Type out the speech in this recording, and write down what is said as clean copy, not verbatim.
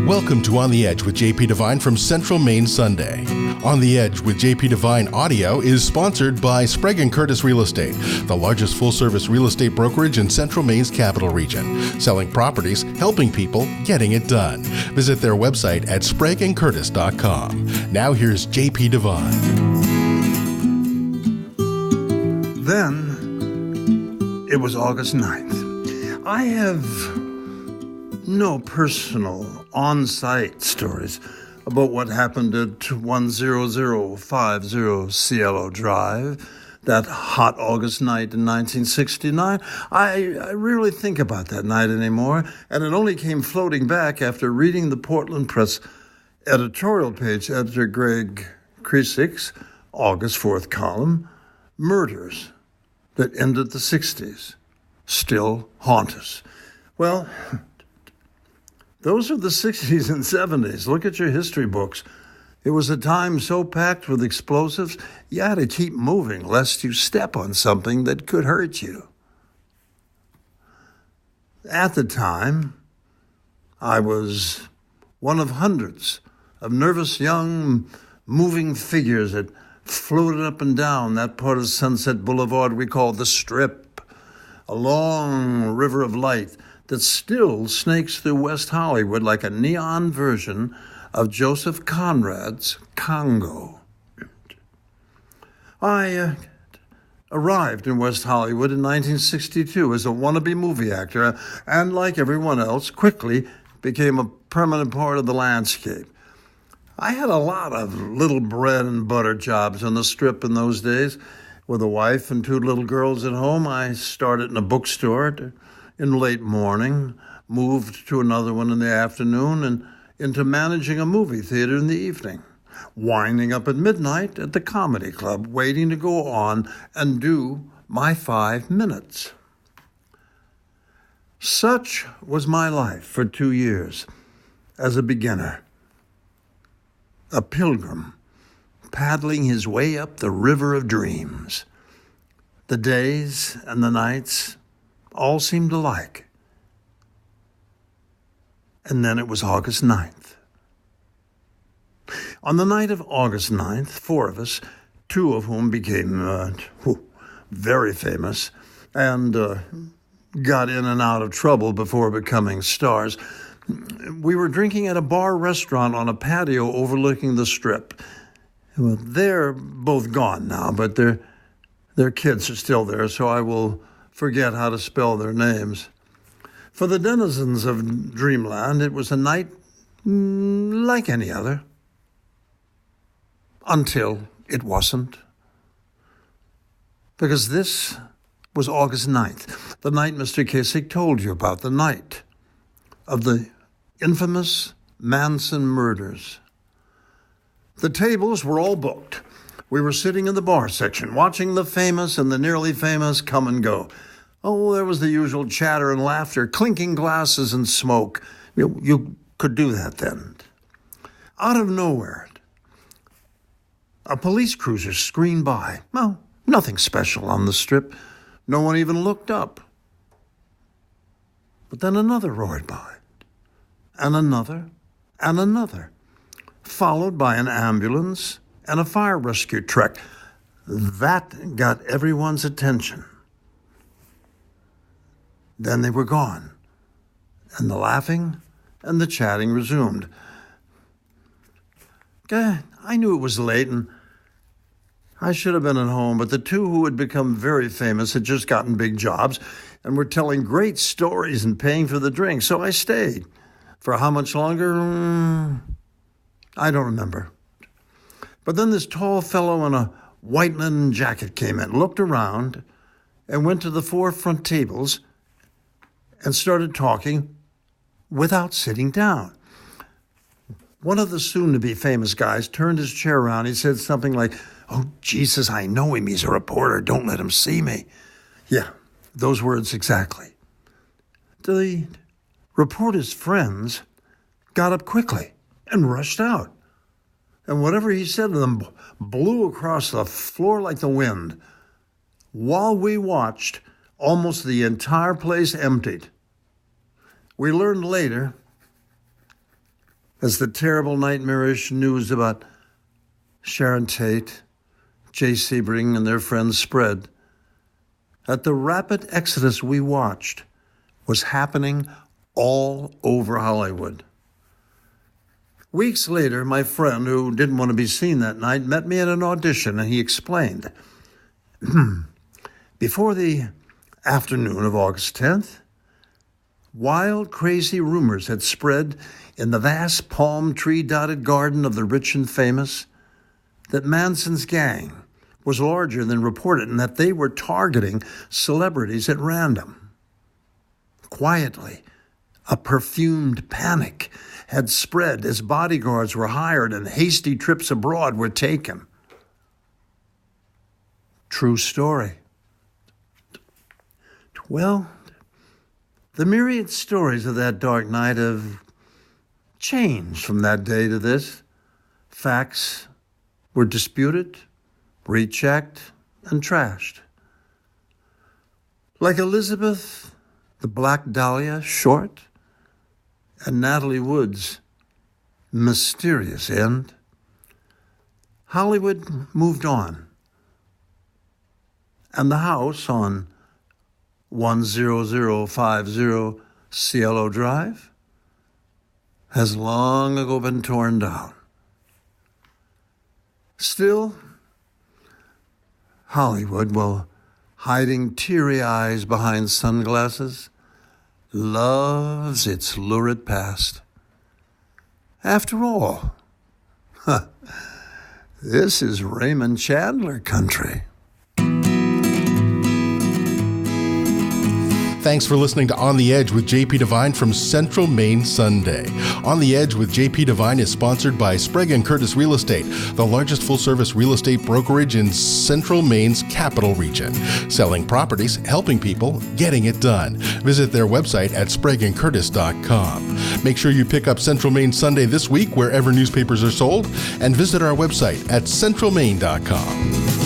Welcome to On the Edge with JP Devine from Central Maine Sunday. On the Edge with JP Devine Audio is sponsored by Sprague & Curtis Real Estate, the largest full-service real estate brokerage in Central Maine's capital region, selling properties, helping people, getting it done. Visit their website at spragueandcurtis.com. Now here's JP Devine. Then, it was August 9th. I have no personal on-site stories about what happened at 10050 Cielo Drive that hot August night in 1969. I rarely think about that night anymore, and it only came floating back after reading the Portland Press editorial page, editor Greg Krisik's August 4th column, Murders that Ended the 60s Still Haunt Us. Well, those are the 60s and 70s. Look at your history books. It was a time so packed with explosives, you had to keep moving lest you step on something that could hurt you. At the time, I was one of hundreds of nervous young moving figures that floated up and down that part of Sunset Boulevard we call the Strip, a long river of light that still snakes through West Hollywood like a neon version of Joseph Conrad's Congo. I arrived in West Hollywood in 1962 as a wannabe movie actor, and like everyone else, quickly became a permanent part of the landscape. I had a lot of little bread and butter jobs on the Strip in those days. With a wife and two little girls at home, I started in a bookstore in late morning, moved to another one in the afternoon, and into managing a movie theater in the evening, winding up at midnight at the comedy club, waiting to go on and do my 5 minutes. Such was my life for 2 years as a beginner, a pilgrim paddling his way up the river of dreams. The days and the nights all seemed alike. And then it was August 9th. On the night of August 9th, 4 of us, 2 of whom became very famous and got in and out of trouble before becoming stars, we were drinking at a bar restaurant on a patio overlooking the Strip. Well, they're both gone now, but their kids are still there, so I will forget how to spell their names. For the denizens of Dreamland, it was a night like any other. Until it wasn't. Because this was August 9th, the night Mr. Kasich told you about, the night of the infamous Manson murders. The tables were all booked. We were sitting in the bar section, watching the famous and the nearly famous come and go. Oh, there was the usual chatter and laughter, clinking glasses and smoke. You could do that then. Out of nowhere, a police cruiser screamed by. Well, nothing special on the Strip. No one even looked up. But then another roared by, and another, followed by an ambulance and a fire rescue truck. That got everyone's attention. Then they were gone, and the laughing and the chatting resumed. I knew it was late, and I should have been at home, but the 2 who had become very famous had just gotten big jobs and were telling great stories and paying for the drinks, so I stayed. For how much longer? I don't remember. But then this tall fellow in a white linen jacket came in, looked around, and went to the 4 front tables and started talking without sitting down. One of the soon-to-be famous guys turned his chair around. He said something like, "Oh, Jesus, I know him. He's a reporter. Don't let him see me." Yeah, those words exactly. The reporter's friends got up quickly and rushed out. And whatever he said to them blew across the floor like the wind. While we watched, almost the entire place emptied. We learned later as the terrible nightmarish news about Sharon Tate, Jay Sebring, and their friends spread, that the rapid exodus we watched was happening all over Hollywood. Weeks later, my friend, who didn't want to be seen that night, met me at an audition, and he explained. Before the afternoon of August 10th, wild, crazy rumors had spread in the vast palm tree-dotted garden of the rich and famous that Manson's gang was larger than reported and that they were targeting celebrities at random. Quietly, a perfumed panic had spread as bodyguards were hired and hasty trips abroad were taken. True story. Well, the myriad stories of that dark night have changed from that day to this. Facts were disputed, rechecked, and trashed. Like Elizabeth, the Black Dahlia, Short, and Natalie Wood's mysterious end, Hollywood moved on. And the house on 10050 Cielo Drive has long ago been torn down. Still, Hollywood, while hiding teary eyes behind sunglasses, loves its lurid past. After all, this is Raymond Chandler country. Thanks for listening to On the Edge with JP Devine from Central Maine Sunday. On the Edge with JP Devine is sponsored by Sprague & Curtis Real Estate, the largest full-service real estate brokerage in Central Maine's capital region. Selling properties, helping people, getting it done. Visit their website at spragueandcurtis.com. Make sure you pick up Central Maine Sunday this week wherever newspapers are sold, and visit our website at centralmaine.com.